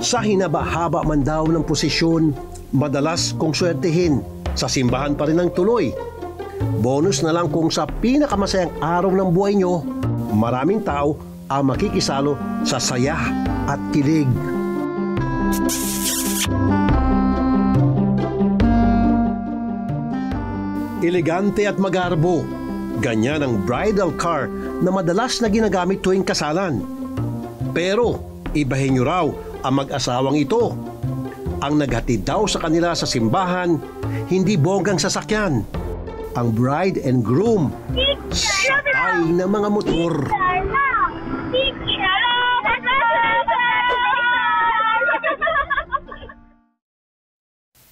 Sa hinaba-haba man daw ng posisyon, madalas kung swertihin, sa simbahan pa rin ang tuloy. Bonus na lang kung sa pinakamasayang araw ng buhay nyo, maraming tao ang makikisalo sa saya at kilig. Elegante at magarbo, ganyan ang bridal car na madalas na ginagamit tuwing kasalan. Pero ibahin nyo raw ang mag-asawang ito. Ang naghatid daw sa kanila sa simbahan, hindi bonggang sasakyan. Ang bride and groom, sakay ng mga motor.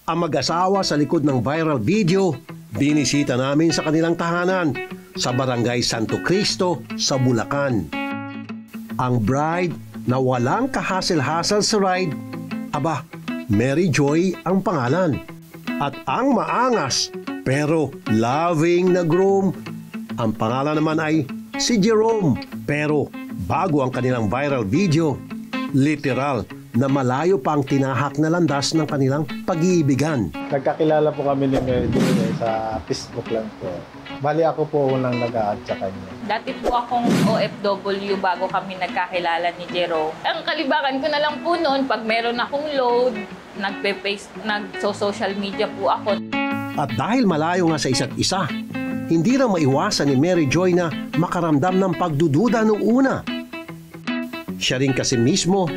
Ang mag-asawa sa likod ng viral video, binisita namin sa kanilang tahanan sa Barangay Santo Cristo sa Bulacan. Ang bride na walang kahasel-hasel sa ride, aba, Mary Joy ang pangalan. At ang maangas pero loving na groom, ang pangalan naman ay si Jerome. Pero bago ang kanilang viral video, literal na malayo pa ang tinahak na landas ng kanilang pag-iibigan. Nagkakilala po kami ni Mary Joy sa Facebook lang po. Bali ako po unang nag-a-add sa kanya. Dati po akong OFW bago kami nagkakilala ni Jerome. Ang kalibakan ko na lang po noon, pag meron akong load, nagso-social media po ako. At dahil malayo nga sa isa't isa, hindi na maiwasan ni Mary Joy na makaramdam ng pagdududa noong una. Siya rin kasi mismo,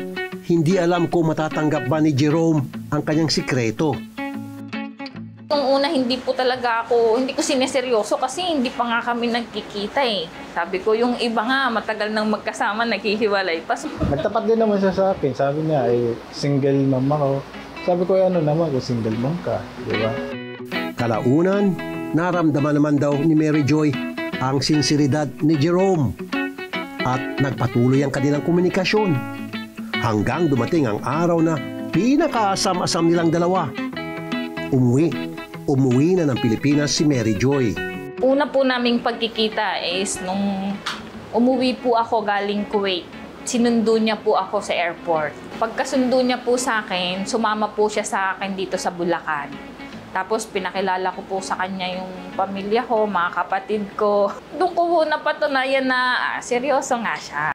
hindi alam kung matatanggap ba ni Jerome ang kanyang sikreto. Nung una, hindi ko sineseryoso kasi hindi pa nga kami nagkikita eh. Sabi ko, yung iba nga, matagal nang magkasama, naghihiwalay. Nagtapat din naman siya sa akin. Sabi niya, single mom ako. Sabi ko, ano naman, kung single mom ka, di ba? Kalaunan, naramdaman naman daw ni Mary Joy ang sinseridad ni Jerome. At nagpatuloy ang kanilang komunikasyon. Hanggang dumating ang araw na pinakaasam-asam nilang dalawa. Umuwi na ng Pilipinas si Mary Joy. Una po naming pagkikita is nung umuwi po ako galing Kuwait. Sinundo niya po ako sa airport. Pagkasundo niya po sa akin, sumama po siya sa akin dito sa Bulacan. Tapos pinakilala ko po sa kanya yung pamilya ko, mga kapatid ko. Doon ko po napatunayan na seryoso nga siya.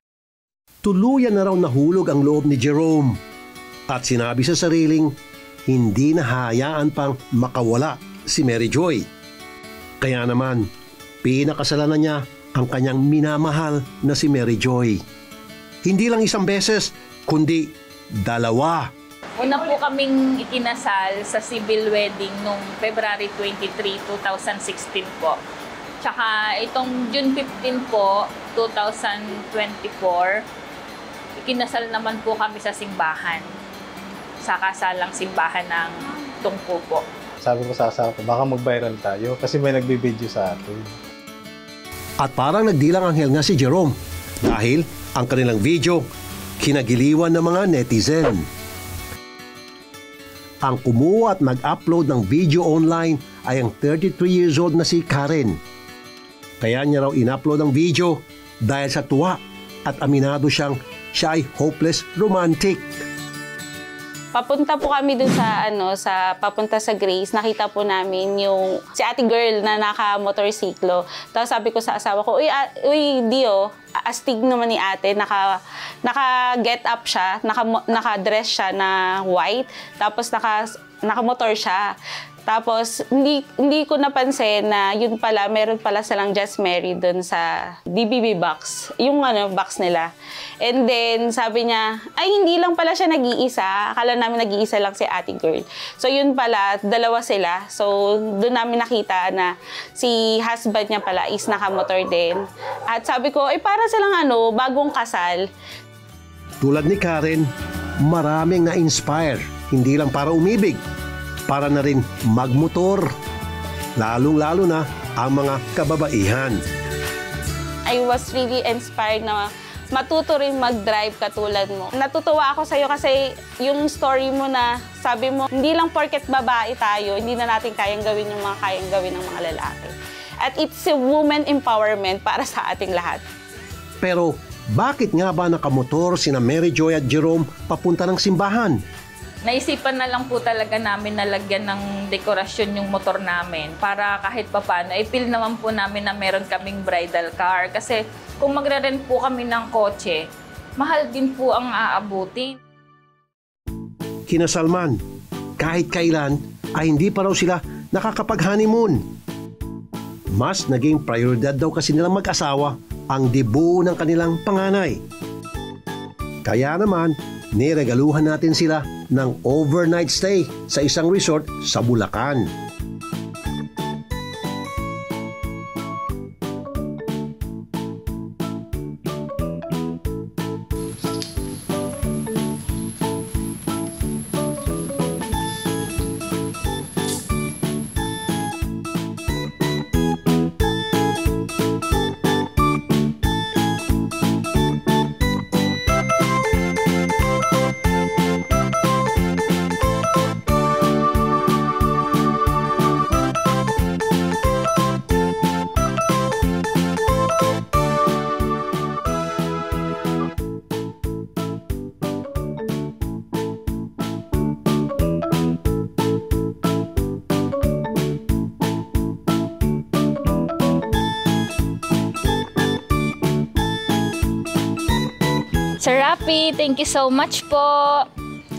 Tuluyan na raw nahulog ang loob ni Jerome. At sinabi sa sariling, hindi na hayaan pang makawala si Mary Joy. Kaya naman, pinakasalan na niya ang kanyang minamahal na si Mary Joy. Hindi lang isang beses, kundi dalawa. Una po kaming ikinasal sa civil wedding noong February 23, 2016 po. Tsaka itong June 15 po, 2024, ikinasal naman po kami sa simbahan. Sa kasalang simbahan ng Tungpo po. Sabi ko sa asawa ko, baka mag-viral tayo kasi may nagbibideo sa atin. At parang nagdilang anghel nga si Jerome dahil ang kanilang video kinagiliwan ng mga netizen. Ang kumuha at nag-upload ng video online ay ang 33 years old na si Karen. Kaya niya raw in-upload ang video dahil sa tuwa at aminado siya ay hopeless romantic. Papunta po kami dun sa papunta sa Grace. Nakita po namin yung si ate girl na naka-motorsiklo. Tapos sabi ko sa asawa ko, uy Dio, astig naman ni ate, naka-get up siya, naka-dress siya na white, tapos naka-motor siya. Tapos, hindi ko napansin na yun pala, meron pala silang Just Mary dun sa DBB box. Yung box nila. And then, sabi niya, ay hindi lang pala siya nag-iisa. Akala namin nag-iisa lang si ate girl. So, yun pala, dalawa sila. So, dun namin nakita na si husband niya pala is nakamotor din. At sabi ko, para silang bagong kasal. Tulad ni Karen, maraming na-inspire. Hindi lang para umibig, para na rin magmotor, lalong-lalo na ang mga kababaihan. I was really inspired na matuto rin mag-drive katulad mo. Natutuwa ako sa'yo kasi yung story mo na sabi mo, hindi lang porket babae tayo, hindi na natin kayang gawin yung mga kayang gawin ng mga lalaki. At it's a woman empowerment para sa ating lahat. Pero Bakit nga ba nakamotor sina Mary Joy at Jerome papunta ng simbahan? Naisipan na lang po talaga namin na lagyan ng dekorasyon yung motor namin para kahit papano, feel naman po namin na meron kaming bridal car. Kasi kung magre-rent po kami ng kotse, mahal din po ang aabutin. Kina Salman, kahit kailan ay hindi pa raw sila nakakapag-honeymoon. Mas naging prioridad daw kasi nilang mag-asawa ang debut ng kanilang panganay. Kaya naman, niregaluhan natin sila ng overnight stay sa isang resort sa Bulacan. Sir Rapi, thank you so much po.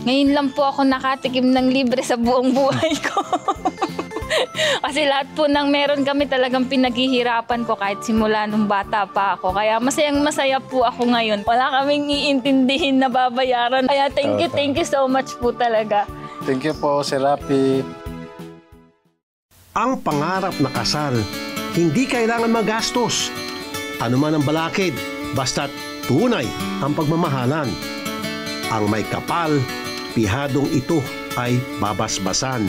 Ngayon lang po ako nakatikim ng libre sa buong buhay ko. Kasi lahat po ng meron kami talagang pinaghihirapan ko kahit simula nung bata pa ako. Kaya masayang masaya po ako ngayon. Wala kaming iintindihin na babayaran. Kaya thank you so much po talaga. Thank you po, Sir Rapi. Ang pangarap na kasal, hindi kailangan magastos. Ano man ang balakid, basta't tunay ang pagmamahalan. Ang may kapal, pihadong ito ay babasbasan.